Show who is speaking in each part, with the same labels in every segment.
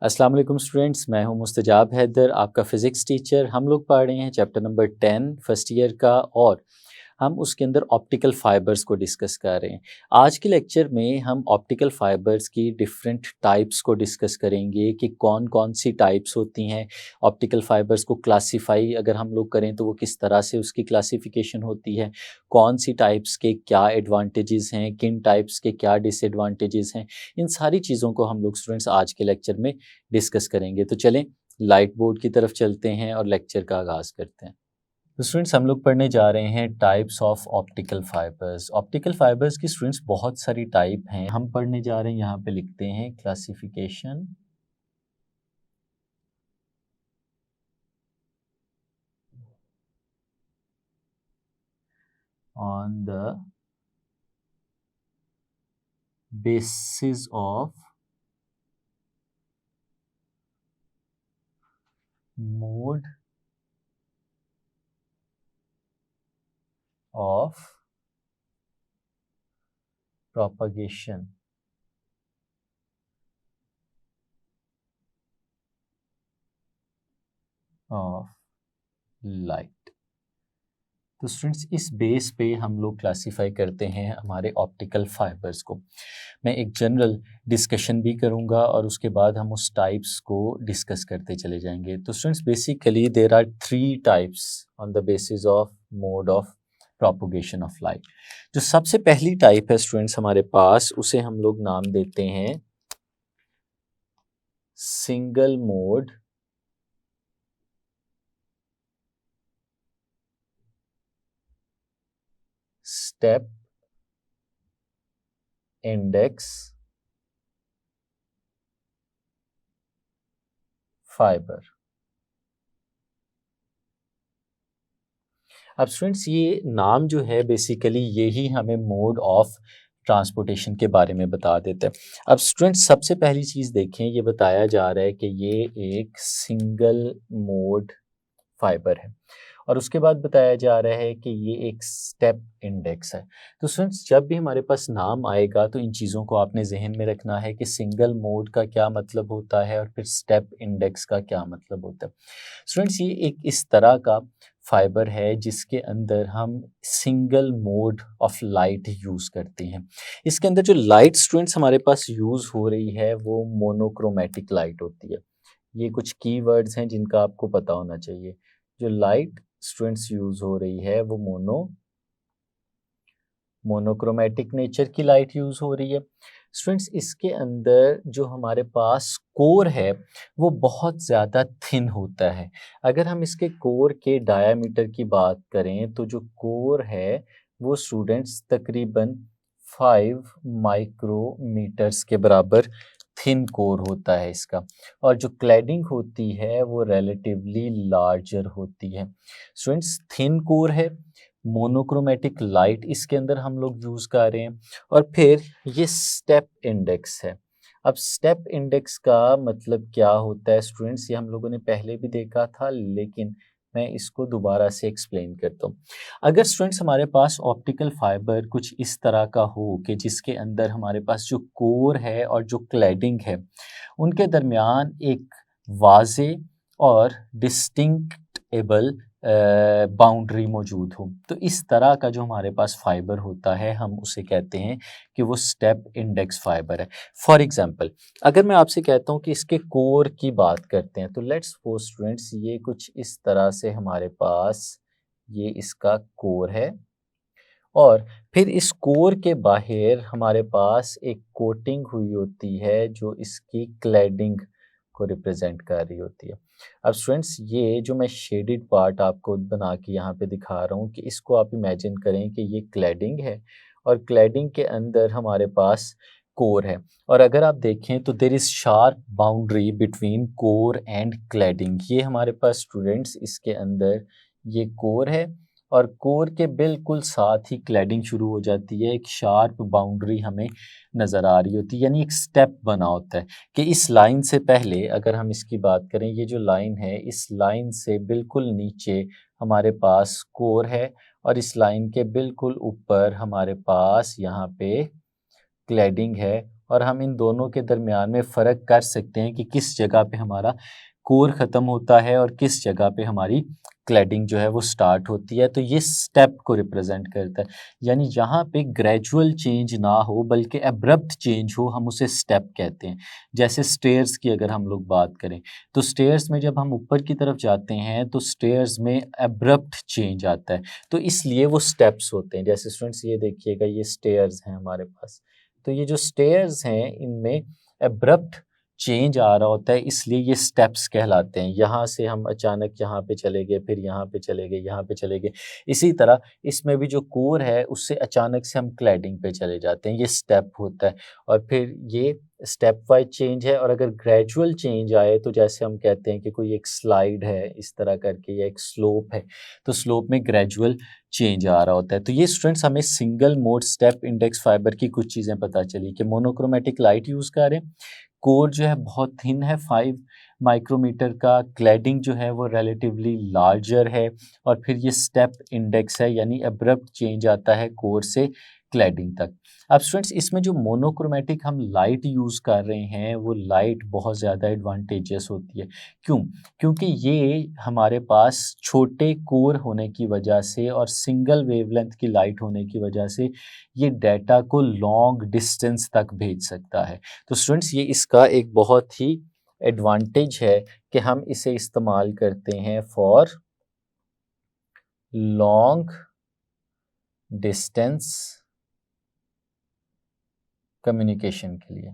Speaker 1: अस्सलाम वालेकुम स्टूडेंट्स, मैं हूं मुस्तजाब हैदर, आपका फ़िज़िक्स टीचर। हम लोग पढ़ रहे हैं चैप्टर नंबर 10 फर्स्ट ईयर का, और हम उसके अंदर ऑप्टिकल फ़ाइबर्स को डिस्कस कर रहे हैं। आज के लेक्चर में हम ऑप्टिकल फ़ाइबर्स की डिफरेंट टाइप्स को डिस्कस करेंगे कि कौन कौन सी टाइप्स होती हैं। ऑप्टिकल फ़ाइबर्स को क्लासीफाई अगर हम लोग करें तो वो किस तरह से उसकी क्लासिफिकेशन होती है, कौन सी टाइप्स के क्या एडवांटेजेस हैं, किन टाइप्स के क्या डिसएडवांटेजेस हैं। इन सारी चीज़ों को हम लोग स्टूडेंट्स आज के लेक्चर में डिस्कस करेंगे। तो चलें लाइट बोर्ड की तरफ चलते हैं और लेक्चर का आगाज़ करते हैं। तो स्टूडेंट्स हम लोग पढ़ने जा रहे हैं types of optical fibres. Optical fibres की स्टूडेंट्स बहुत सारी टाइप हैं। हम पढ़ने जा रहे हैं, यहाँ पे लिखते हैं classification on the basis of mode of propagation of light. तो स्टूडेंट्स इस बेस पे हम लोग क्लासीफाई करते हैं हमारे ऑप्टिकल फाइबर्स को। मैं एक जनरल डिस्कशन भी करूंगा और उसके बाद हम उस टाइप्स को डिस्कस करते चले जाएंगे। तो students basically there are 3 types on the basis of mode of propagation of light. जो सबसे पहली टाइप है स्टूडेंट्स हमारे पास, उसे हम लोग नाम देते हैं single mode step index fibre. अब स्टूडेंट्स ये नाम जो है बेसिकली यही हमें मोड ऑफ ट्रांसपोर्टेशन के बारे में बता देता है। अब स्टूडेंट्स सबसे पहली चीज़ देखें, ये बताया जा रहा है कि ये एक सिंगल मोड फाइबर है, और उसके बाद बताया जा रहा है कि ये एक स्टेप इंडेक्स है। तो स्टूडेंट्स जब भी हमारे पास नाम आएगा तो इन चीज़ों को आपने जहन में रखना है कि सिंगल मोड का क्या मतलब होता है और फिर स्टेप इंडेक्स का क्या मतलब होता है। स्टूडेंट्स ये एक इस तरह का फाइबर है जिसके अंदर हम single mode of light use करते हैं। इसके अंदर जो लाइट स्टूडेंट्स हमारे पास यूज़ हो रही है वो मोनोक्रोमेटिक लाइट होती है। ये कुछ कीवर्ड्स हैं जिनका आपको पता होना चाहिए। जो लाइट स्टूडेंट्स यूज़ हो रही है वो मोनोक्रोमेटिक नेचर की लाइट यूज़ हो रही है। स्टूडेंट्स इसके अंदर जो हमारे पास कोर है वो बहुत ज़्यादा थिन होता है। अगर हम इसके कोर के डायामीटर की बात करें तो जो कोर है वो स्टूडेंट्स तकरीबन 5 माइक्रोमीटर्स के बराबर थिन कोर होता है इसका, और जो क्लैडिंग होती है वो रिलेटिवली लार्जर होती है। स्टूडेंट्स थिन कोर है, मोनोक्रोमेटिक लाइट इसके अंदर हम लोग यूज़ कर रहे हैं, और फिर ये स्टेप इंडेक्स है। अब स्टेप इंडेक्स का मतलब क्या होता है स्टूडेंट्स, ये हम लोगों ने पहले भी देखा था, लेकिन मैं इसको दोबारा से एक्सप्लेन करता हूँ। अगर स्टूडेंट्स हमारे पास ऑप्टिकल फाइबर कुछ इस तरह का हो कि जिसके अंदर हमारे पास जो कोर है और जो क्लैडिंग है उनके दरमियान एक वाज़े और डिस्टिंक्टेबल बाउंड्री मौजूद हो, तो इस तरह का जो हमारे पास फाइबर होता है हम उसे कहते हैं कि वो स्टेप इंडेक्स फाइबर है। फॉर एग्जांपल अगर मैं आपसे कहता हूँ कि इसके कोर की बात करते हैं, तो लेट्स सपोज स्टूडेंट्स ये कुछ इस तरह से हमारे पास ये इसका कोर है, और फिर इस कोर के बाहर हमारे पास एक कोटिंग हुई होती है जो इसकी क्लैडिंग को रिप्रेजेंट कर रही होती है। अब स्टूडेंट्स ये जो मैं शेडेड पार्ट आपको बना के यहाँ पे दिखा रहा हूँ कि इसको आप इमेजिन करें कि ये क्लैडिंग है, और क्लैडिंग के अंदर हमारे पास कोर है, और अगर आप देखें तो there is sharp boundary between core and cladding. ये हमारे पास स्टूडेंट्स इसके अंदर ये कोर है, और कोर के बिल्कुल साथ ही क्लैडिंग शुरू हो जाती है। एक शार्प बाउंड्री हमें नज़र आ रही होती है, यानी एक स्टेप बना होता है कि इस लाइन से पहले अगर हम इसकी बात करें, ये जो लाइन है इस लाइन से बिल्कुल नीचे हमारे पास कोर है, और इस लाइन के बिल्कुल ऊपर हमारे पास यहाँ पे क्लैडिंग है, और हम इन दोनों के दरमियान में फ़र्क कर सकते हैं कि किस जगह पे हमारा कोर ख़त्म होता है और किस जगह पे हमारी क्लैडिंग जो है वो स्टार्ट होती है। तो ये स्टेप को रिप्रेजेंट करता है, यानी जहाँ पे ग्रेजुअल चेंज ना हो बल्कि एब्रप्ट चेंज हो, हम उसे स्टेप कहते हैं। जैसे स्टेयर्स की अगर हम लोग बात करें, तो स्टेयर्स में जब हम ऊपर की तरफ जाते हैं तो स्टेयर्स में एब्रप्ट चेंज आता है, तो इसलिए वो स्टेप्स होते हैं। जैसे स्टूडेंट्स ये देखिएगा, ये स्टेयर्स हैं हमारे पास, तो ये जो स्टेयर्स हैं इनमें एब्रप्ट चेंज आ रहा होता है, इसलिए ये स्टेप्स कहलाते हैं। यहाँ से हम अचानक यहाँ पे चले गए, फिर यहाँ पे चले गए, यहाँ पे चले गए। इसी तरह इसमें भी जो कोर है उससे अचानक से हम क्लैडिंग पे चले जाते हैं, ये स्टेप होता है। और फिर ये स्टेप वाइज चेंज है। और अगर ग्रेजुअल चेंज आए तो जैसे हम कहते हैं कि कोई एक स्लाइड है इस तरह करके, या एक स्लोप है, तो स्लोप में ग्रेजुअल चेंज आ रहा होता है। तो ये स्टूडेंट्स हमें single mode step index fibre की कुछ चीज़ें पता चली कि मोनोक्रोमेटिक लाइट यूज़ कर रहे हैं, कोर जो है बहुत थिन है 5 माइक्रोमीटर का, क्लैडिंग जो है वो रिलेटिवली लार्जर है, और फिर ये स्टेप इंडेक्स है, यानी अब्रप्ट चेंज आता है कोर से क्लैडिंग तक। अब स्टूडेंट्स इसमें जो मोनोक्रोमेटिक हम लाइट यूज़ कर रहे हैं वो लाइट बहुत ज़्यादा एडवांटेजेस होती है। क्यों? क्योंकि ये हमारे पास छोटे कोर होने की वजह से और सिंगल वेवलेंथ की लाइट होने की वजह से ये डाटा को लॉन्ग डिस्टेंस तक भेज सकता है। तो स्टूडेंट्स ये इसका एक बहुत ही एडवांटेज है कि हम इसे इस्तेमाल करते हैं फॉर लॉन्ग डिस्टेंस कम्युनिकेशन के लिए।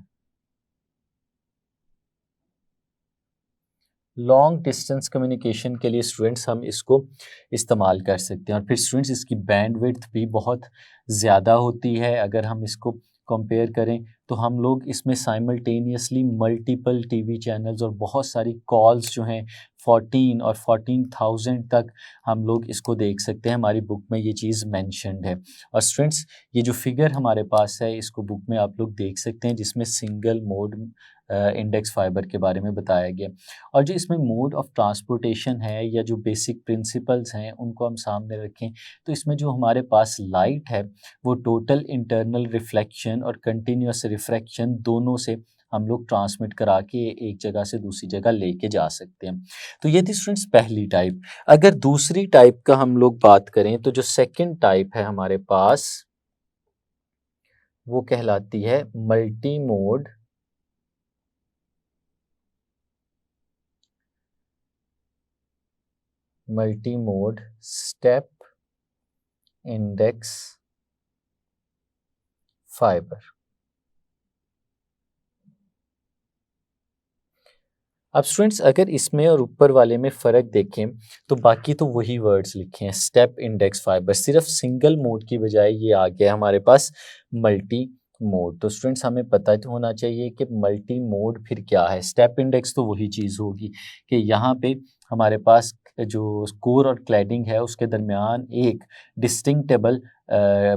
Speaker 1: लॉन्ग डिस्टेंस कम्युनिकेशन के लिए स्टूडेंट्स हम इसको इस्तेमाल कर सकते हैं। और फिर स्टूडेंट्स इसकी बैंडविड्थ भी बहुत ज़्यादा होती है। अगर हम इसको कंपेयर करें तो हम लोग इसमें साइमल्टेनियसली मल्टीपल टीवी चैनल्स और बहुत सारी कॉल्स जो हैं 14 और 14,000 तक हम लोग इसको देख सकते हैं। हमारी बुक में ये चीज़ मेंशन्ड है। और स्टूडेंट्स ये जो फिगर हमारे पास है इसको बुक में आप लोग देख सकते हैं, जिसमें सिंगल मोड इंडेक्स फाइबर के बारे में बताया गया। और जो इसमें मोड ऑफ ट्रांसपोर्टेशन है या जो बेसिक प्रिंसिपल्स हैं उनको हम सामने रखें, तो इसमें जो हमारे पास लाइट है वो टोटल इंटरनल रिफ्लेक्शन और कंटिन्यूस रिफ्रैक्शन दोनों से हम लोग ट्रांसमिट करा के एक जगह से दूसरी जगह लेके जा सकते हैं। तो ये थी स्टूडेंट्स पहली टाइप। अगर दूसरी टाइप का हम लोग बात करें तो जो सेकंड टाइप है हमारे पास वो कहलाती है multi mode step index fibre. अब स्टूडेंट्स अगर इसमें और ऊपर वाले में फ़र्क देखें तो बाकी तो वही वर्ड्स लिखे हैं, स्टेप इंडेक्स फाइबर, सिर्फ सिंगल मोड की बजाय ये आ गया हमारे पास मल्टी मोड। तो स्टूडेंट्स हमें पता तो होना चाहिए कि मल्टी मोड फिर क्या है। स्टेप इंडेक्स तो वही चीज़ होगी कि यहाँ पे हमारे पास जो कोर और क्लैडिंग है उसके दरमियान एक डिस्टिंक्टेबल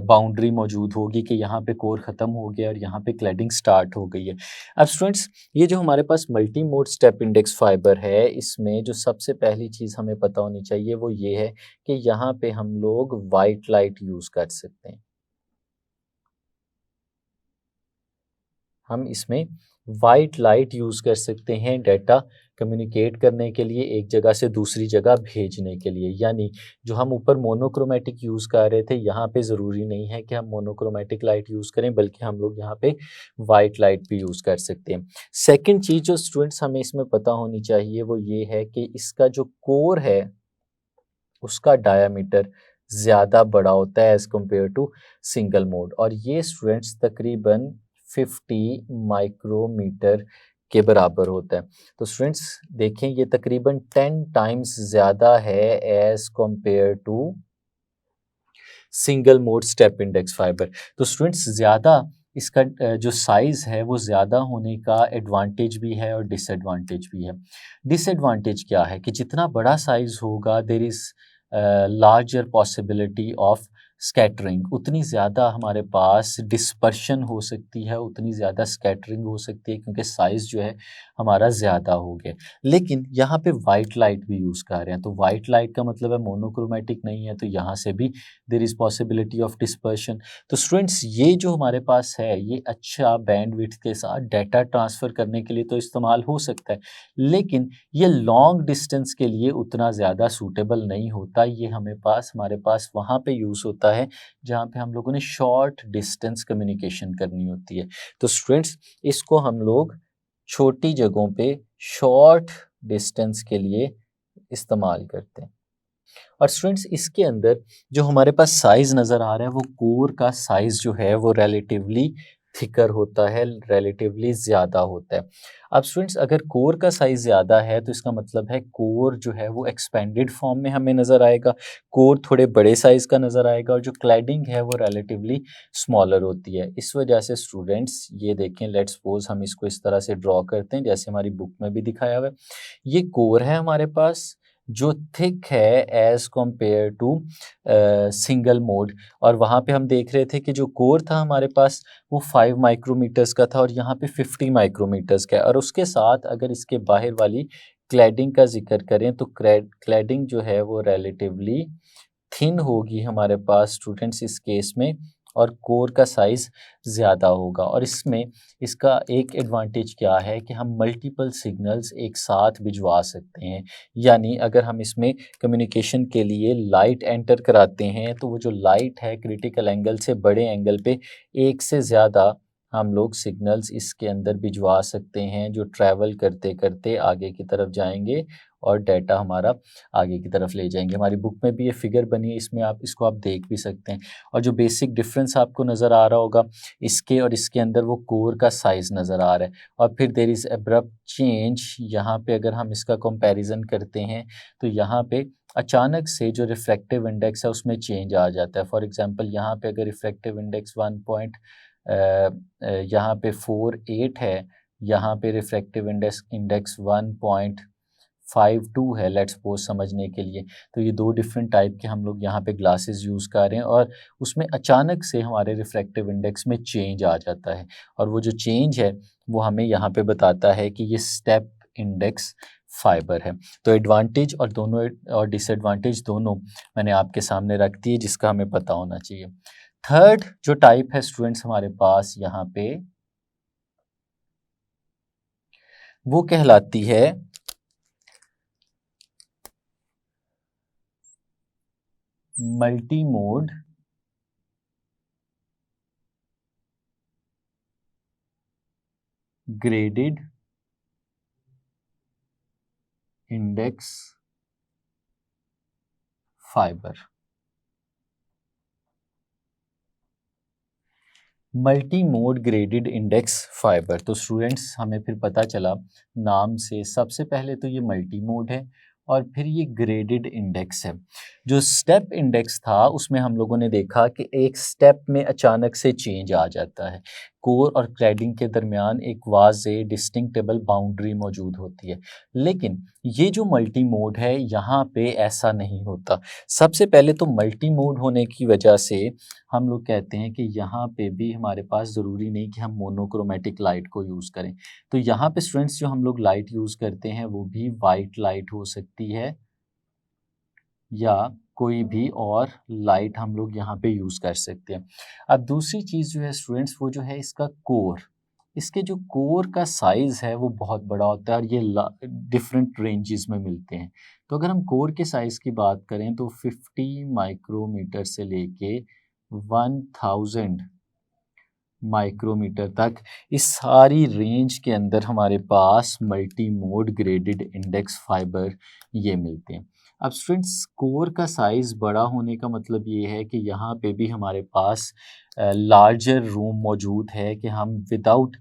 Speaker 1: बाउंड्री मौजूद होगी कि यहाँ पे कोर ख़त्म हो गया और यहाँ पे क्लैडिंग स्टार्ट हो गई है। अब स्टूडेंट्स ये जो हमारे पास multi mode step index fibre है, इसमें जो सबसे पहली चीज़ हमें पता होनी चाहिए वो ये है कि यहाँ पे हम लोग वाइट लाइट यूज़ कर सकते हैं। हम इसमें वाइट लाइट यूज़ कर सकते हैं डाटा कम्युनिकेट करने के लिए, एक जगह से दूसरी जगह भेजने के लिए। यानी जो हम ऊपर मोनोक्रोमेटिक यूज़ कर रहे थे, यहाँ पे ज़रूरी नहीं है कि हम मोनोक्रोमेटिक लाइट यूज़ करें, बल्कि हम लोग यहाँ पे वाइट लाइट भी यूज़ कर सकते हैं। सेकंड चीज़ जो स्टूडेंट्स हमें इसमें पता होनी चाहिए वो ये है कि इसका जो कोर है उसका डायामीटर ज़्यादा बड़ा होता है as compare to single mode, और ये स्टूडेंट्स तकरीबन 50 माइक्रोमीटर के बराबर होता है। तो स्टूडेंट्स देखें ये तकरीबन 10 टाइम्स ज़्यादा है as compare to single mode step index fiber. तो स्टूडेंट्स ज़्यादा इसका जो साइज़ है वो ज़्यादा होने का एडवांटेज भी है और डिसएडवांटेज भी है। डिसएडवांटेज क्या है कि जितना बड़ा साइज़ होगा there is larger possibility of scattering, उतनी ज़्यादा हमारे पास डिस्पर्शन हो सकती है, उतनी ज़्यादा स्कैटरिंग हो सकती है, क्योंकि साइज़ जो है हमारा ज़्यादा हो गया। लेकिन यहाँ पे वाइट लाइट भी यूज़ कर रहे हैं, तो वाइट लाइट का मतलब है मोनोक्रोमैटिक नहीं है, तो यहाँ से भी there is possibility of dispersion. तो स्टूडेंट्स, ये जो हमारे पास है, ये अच्छा बैंडविड्थ के साथ डाटा ट्रांसफ़र करने के लिए तो इस्तेमाल हो सकता है, लेकिन ये लॉन्ग डिस्टेंस के लिए उतना ज़्यादा सूटेबल नहीं होता। ये हमारे पास वहाँ पे यूज़ होता है जहाँ पे हम लोगों ने शॉर्ट डिस्टेंस कम्युनिकेशन करनी होती है। तो स्टूडेंट्स, इसको हम लोग छोटी जगहों पे शॉर्ट डिस्टेंस के लिए इस्तेमाल करते हैं। और स्टूडेंट्स, इसके अंदर जो हमारे पास साइज़ नज़र आ रहा है, वो कोर का साइज़ जो है वो रिलेटिवली थिकर होता है, रिलेटिवली ज़्यादा होता है। अब स्टूडेंट्स, अगर कोर का साइज़ ज़्यादा है तो इसका मतलब है कोर जो है वो एक्सपेंडेड फॉर्म में हमें नज़र आएगा, कोर थोड़े बड़े साइज़ का नज़र आएगा, और जो क्लैडिंग है वो रिलेटिवली स्मॉलर होती है। इस वजह से स्टूडेंट्स, ये देखें, लेट्स सपोज़ हम इसको इस तरह से ड्रॉ करते हैं जैसे हमारी बुक में भी दिखाया हुआ है। ये कोर है हमारे पास, जो थिक है as compare to single mode, और वहाँ पे हम देख रहे थे कि जो कोर था हमारे पास वो 5 माइक्रोमीटर्स का था, और यहाँ पे 50 माइक्रोमीटर्स का है। और उसके साथ अगर इसके बाहर वाली क्लैडिंग का जिक्र करें तो क्लैडिंग जो है वो रिलेटिवली थिन होगी हमारे पास स्टूडेंट्स इस केस में, और कोर का साइज़ ज़्यादा होगा। और इसमें इसका एक एडवांटेज क्या है कि हम मल्टीपल सिग्नल्स एक साथ भिजवा सकते हैं। यानी अगर हम इसमें कम्युनिकेशन के लिए लाइट एंटर कराते हैं, तो वो जो लाइट है क्रिटिकल एंगल से बड़े एंगल पे एक से ज़्यादा हम लोग सिग्नल्स इसके अंदर भिजवा सकते हैं, जो ट्रैवल करते करते आगे की तरफ जाएंगे और डाटा हमारा आगे की तरफ ले जाएंगे। हमारी बुक में भी ये फिगर बनी है, इसमें आप देख भी सकते हैं। और जो बेसिक डिफरेंस आपको नज़र आ रहा होगा इसके और इसके अंदर, वो कोर का साइज़ नज़र आ रहा है। और फिर देयर इज़ अब्रप्ट चेंज, यहाँ पे अगर हम इसका कंपैरिजन करते हैं तो यहाँ पे अचानक से जो रिफ्रैक्टिव इंडेक्स है उसमें चेंज आ जाता है। फॉर एग्जांपल, यहाँ पे अगर रिफ्रैक्टिव इंडेक्स यहाँ पे 48 है, यहाँ पे रिफ्रैक्टिव इंडेक्स 1.52 है, लेट्स सपोज समझने के लिए। तो ये दो डिफरेंट टाइप के हम लोग यहाँ पे ग्लासेस यूज़ कर रहे हैं, और उसमें अचानक से हमारे रिफ्रैक्टिव इंडेक्स में चेंज आ जाता है, और वो जो चेंज है वो हमें यहाँ पे बताता है कि ये स्टेप इंडेक्स फाइबर है। तो एडवांटेज और दोनों और डिसएडवांटेज दोनों मैंने आपके सामने रख दिए, जिसका हमें पता होना चाहिए। थर्ड जो टाइप है स्टूडेंट्स हमारे पास यहाँ पे, वो कहलाती है multi mode graded index fibre. Multi mode graded index fiber, तो स्टूडेंट्स हमें फिर पता चला नाम से, सबसे पहले तो ये मल्टी मोड है और फिर ये ग्रेडेड इंडेक्स है। जो स्टेप इंडेक्स था उसमें हम लोगों ने देखा कि एक स्टेप में अचानक से चेंज आ जाता है, कोर और क्लैडिंग के दरमियान एक वाज़े डिस्टिंक्टेबल बाउंड्री मौजूद होती है। लेकिन ये जो मल्टी मोड है यहाँ पे ऐसा नहीं होता। सबसे पहले तो मल्टी मोड होने की वजह से हम लोग कहते हैं कि यहाँ पे भी हमारे पास ज़रूरी नहीं कि हम मोनोक्रोमैटिक लाइट को यूज़ करें। तो यहाँ पे स्टूडेंट्स जो हम लोग लाइट यूज़ करते हैं वो भी वाइट लाइट हो सकती है, या कोई भी और लाइट हम लोग यहाँ पे यूज़ कर सकते हैं। अब दूसरी चीज़ जो है स्टूडेंट्स, वो जो है इसका कोर, इसके जो कोर का साइज़ है वो बहुत बड़ा होता है, और ये डिफरेंट रेंजेस में मिलते हैं। तो अगर हम कोर के साइज़ की बात करें तो 50 माइक्रोमीटर से लेके 1000 माइक्रोमीटर तक, इस सारी रेंज के अंदर हमारे पास multi mode graded index fibre ये मिलते हैं। अब स्टूडेंट्स, कोर का साइज़ बड़ा होने का मतलब ये है कि यहाँ पे भी हमारे पास लार्जर रूम मौजूद है कि हम विदाउट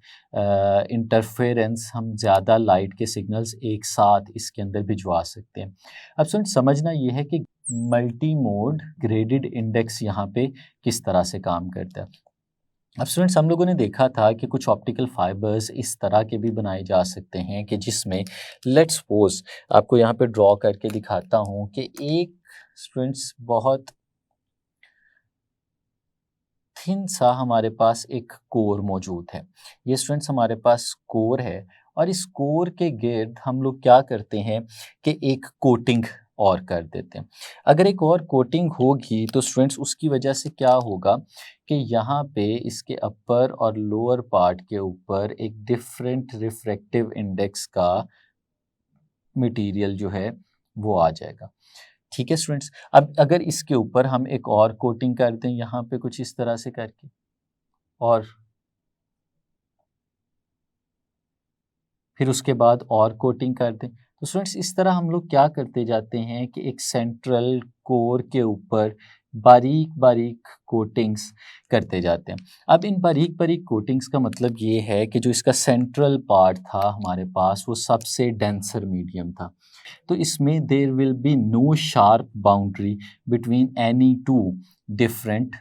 Speaker 1: इंटरफेरेंस हम ज़्यादा लाइट के सिग्नल्स एक साथ इसके अंदर भिजवा सकते हैं। अब स्टूडेंट्स, समझना ये है कि मल्टी मोड ग्रेडेड इंडेक्स यहाँ पे किस तरह से काम करता है। अब स्टूडेंट्स, हम लोगों ने देखा था कि कुछ ऑप्टिकल फाइबर्स इस तरह के भी बनाए जा सकते हैं कि जिसमें, लेट्स सपोज आपको यहाँ पे ड्रॉ करके दिखाता हूँ कि एक स्टूडेंट्स बहुत थिन सा हमारे पास एक कोर मौजूद है। ये स्टूडेंट्स हमारे पास कोर है और इस कोर के गिर्द हम लोग क्या करते हैं कि एक कोटिंग और कर देते हैं। अगर एक और कोटिंग होगी तो स्टूडेंट्स उसकी वजह से क्या होगा कि यहाँ पे इसके अपर और लोअर पार्ट के ऊपर एक डिफरेंट रिफ्रैक्टिव इंडेक्स का मटेरियल जो है वो आ जाएगा। ठीक है स्टूडेंट्स, अब अगर इसके ऊपर हम एक और कोटिंग कर दें यहाँ पे कुछ इस तरह से करके, और फिर उसके बाद और कोटिंग कर दें, तो स्टूडेंट्स इस तरह हम लोग क्या करते जाते हैं कि एक सेंट्रल कोर के ऊपर बारीक बारीक कोटिंग्स करते जाते हैं। अब इन बारीक बारीक कोटिंग्स का मतलब ये है कि जो इसका सेंट्रल पार्ट था हमारे पास वो सबसे डेंसर मीडियम था, तो इसमें there will be no sharp boundary between any two different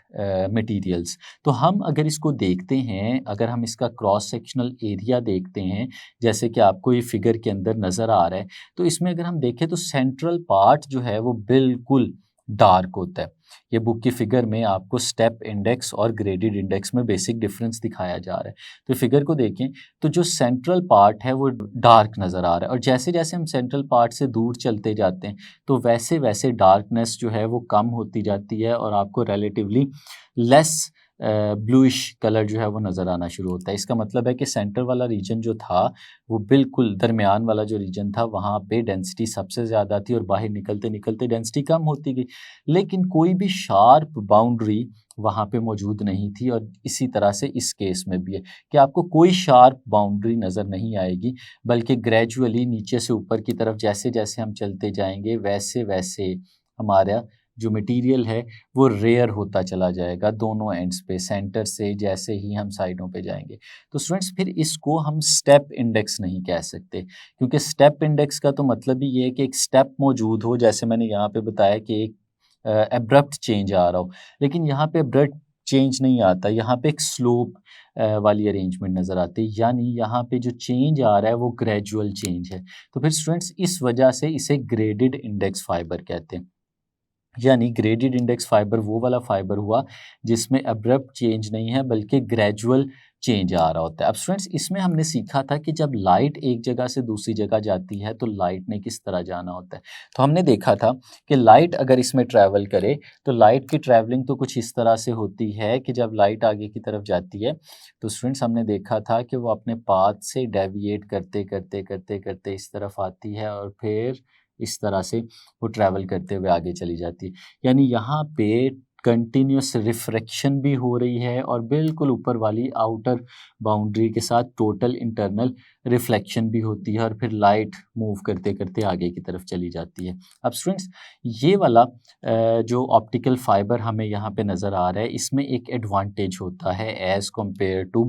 Speaker 1: materials. तो हम अगर इसको देखते हैं, अगर हम इसका क्रॉस सेक्शनल एरिया देखते हैं जैसे कि आपको ये फिगर के अंदर नज़र आ रहा है, तो इसमें अगर हम देखें तो सेंट्रल पार्ट जो है वो बिल्कुल डार्क होता है। ये बुक की फिगर में आपको स्टेप इंडेक्स और ग्रेडेड इंडेक्स में बेसिक डिफरेंस दिखाया जा रहा है। तो फिगर को देखें तो जो सेंट्रल पार्ट है वो डार्क नज़र आ रहा है, और जैसे जैसे हम सेंट्रल पार्ट से दूर चलते जाते हैं तो वैसे वैसे डार्कनेस जो है वो कम होती जाती है और आपको रिलेटिवली लेस ब्लूइश कलर जो है वो नज़र आना शुरू होता है। इसका मतलब है कि सेंटर वाला रीजन जो था वो बिल्कुल दरमियान वाला जो रीजन था वहाँ पे डेंसिटी सबसे ज़्यादा थी और बाहर निकलते निकलते डेंसिटी कम होती गई, लेकिन कोई भी शार्प बाउंड्री वहाँ पे मौजूद नहीं थी। और इसी तरह से इस केस में भी है कि आपको कोई शार्प बाउंड्री नज़र नहीं आएगी, बल्कि ग्रेजुअली नीचे से ऊपर की तरफ जैसे जैसे हम चलते जाएंगे वैसे वैसे हमारा जो मटेरियल है वो रेयर होता चला जाएगा दोनों एंड्स पे, सेंटर से जैसे ही हम साइडों पे जाएंगे। तो स्टूडेंट्स फिर इसको हम स्टेप इंडेक्स नहीं कह सकते, क्योंकि स्टेप इंडेक्स का तो मतलब ही ये है कि एक स्टेप मौजूद हो, जैसे मैंने यहाँ पे बताया कि एक एब्रप्ट चेंज आ रहा हो, लेकिन यहाँ पे एब्रप्ट चेंज नहीं आता, यहाँ पे एक स्लोप वाली अरेंजमेंट नज़र आती है, यानी यहाँ पे जो चेंज आ रहा है वो ग्रेजुअल चेंज है। तो फिर स्टूडेंट्स इस वजह से इसे ग्रेडेड इंडेक्स फाइबर कहते हैं। यानी ग्रेडेड इंडेक्स फाइबर वो वाला फाइबर हुआ जिसमें अब्रप्ट चेंज नहीं है बल्कि ग्रेजुअल चेंज आ रहा होता है। अब स्टूडेंट्स इसमें हमने सीखा था कि जब लाइट एक जगह से दूसरी जगह जाती है तो लाइट ने किस तरह जाना होता है। तो हमने देखा था कि लाइट अगर इसमें ट्रैवल करे तो लाइट की ट्रैवलिंग तो कुछ इस तरह से होती है कि जब लाइट आगे की तरफ जाती है तो स्टूडेंट्स हमने देखा था कि वो अपने पाथ से डेविएट करते करते करते करते इस तरफ आती है और फिर इस तरह से वो ट्रैवल करते हुए आगे चली जाती है। यानी यहाँ पे कंटिन्यूस रिफ्रैक्शन भी हो रही है और बिल्कुल ऊपर वाली आउटर बाउंड्री के साथ टोटल इंटरनल रिफ्लेक्शन भी होती है और फिर लाइट मूव करते करते आगे की तरफ चली जाती है। अब स्टूडेंट्स ये वाला जो ऑप्टिकल फाइबर हमें यहाँ पे नज़र आ रहा है इसमें एक एडवांटेज होता है as compare to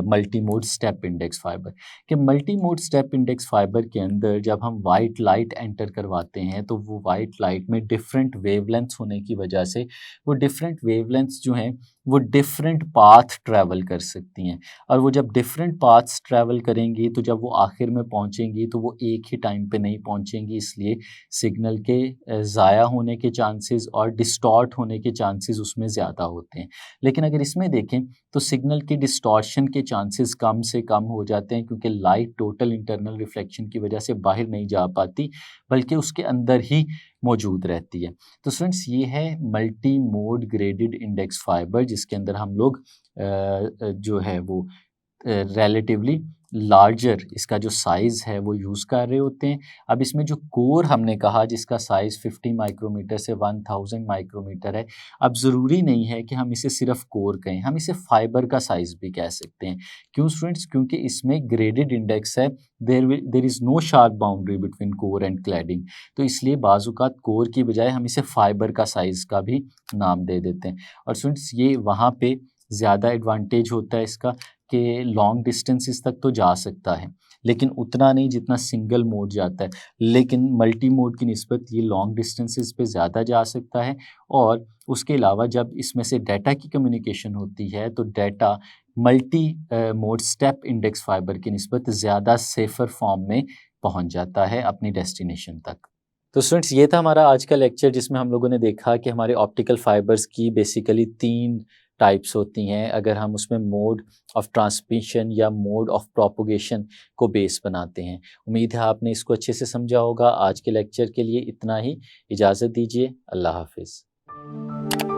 Speaker 1: multi mode step index fibre, कि multi mode step index fibre के अंदर जब हम वाइट लाइट एंटर करवाते हैं तो वो वाइट लाइट में डिफरेंट वेवलेंथ्स होने की वजह से वो डिफरेंट वेवलेंथ्स जो हैं वो डिफरेंट पाथ ट्रैवल कर सकती हैं, और वो जब डिफरेंट पाथ्स ट्रैवल करेंगी तो जब वो आखिर में पहुंचेंगी तो वो एक ही टाइम पे नहीं पहुंचेंगी, इसलिए सिग्नल के ज़ाया होने के चांसेस और डिस्टॉर्ट होने के चांसेस उसमें ज़्यादा होते हैं। लेकिन अगर इसमें देखें तो सिग्नल की डिस्टॉर्शन के चांसेस कम से कम हो जाते हैं, क्योंकि लाइट टोटल इंटरनल रिफ्लेक्शन की वजह से बाहर नहीं जा पाती बल्कि उसके अंदर ही मौजूद रहती है। तो स्टूडेंट्स ये है multi mode graded index fibre जिसके अंदर हम लोग जो है वो रिलेटिवली लार्जर इसका जो साइज़ है वो यूज़ कर रहे होते हैं। अब इसमें जो कोर हमने कहा जिसका साइज़ 50 माइक्रोमीटर से 1000 माइक्रोमीटर है, अब ज़रूरी नहीं है कि हम इसे सिर्फ कोर कहें, हम इसे फाइबर का साइज़ भी कह सकते हैं। क्यों स्टूडेंट्स? क्योंकि इसमें ग्रेडेड इंडेक्स है, there is no sharp boundary between core and cladding, तो इसलिए बाज़-औक़ात कोर की बजाय हम इसे फाइबर का साइज़ का भी नाम दे देते हैं। और स्टूडेंट्स ये वहाँ पे ज़्यादा एडवांटेज होता है इसका कि लॉन्ग डिस्टेंसेस तक तो जा सकता है, लेकिन उतना नहीं जितना सिंगल मोड जाता है, लेकिन मल्टी मोड की निस्बत ये लॉन्ग डिस्टेंसेस पे ज़्यादा जा सकता है। और उसके अलावा जब इसमें से डाटा की कम्युनिकेशन होती है तो data multi mode step index fibre की निस्बत ज़्यादा सेफ़र फॉर्म में पहुंच जाता है अपनी डेस्टिनेशन तक। तो स्टूडेंट्स ये था हमारा आज का लेक्चर जिसमें हम लोगों ने देखा कि हमारे ऑप्टिकल फाइबर्स की बेसिकली 3 टाइप्स होती हैं अगर हम उसमें मोड ऑफ ट्रांसमिशन या मोड ऑफ प्रोपोगेशन को बेस बनाते हैं। उम्मीद है आपने इसको अच्छे से समझा होगा। आज के लेक्चर के लिए इतना ही, इजाज़त दीजिए, अल्लाह हाफिज़।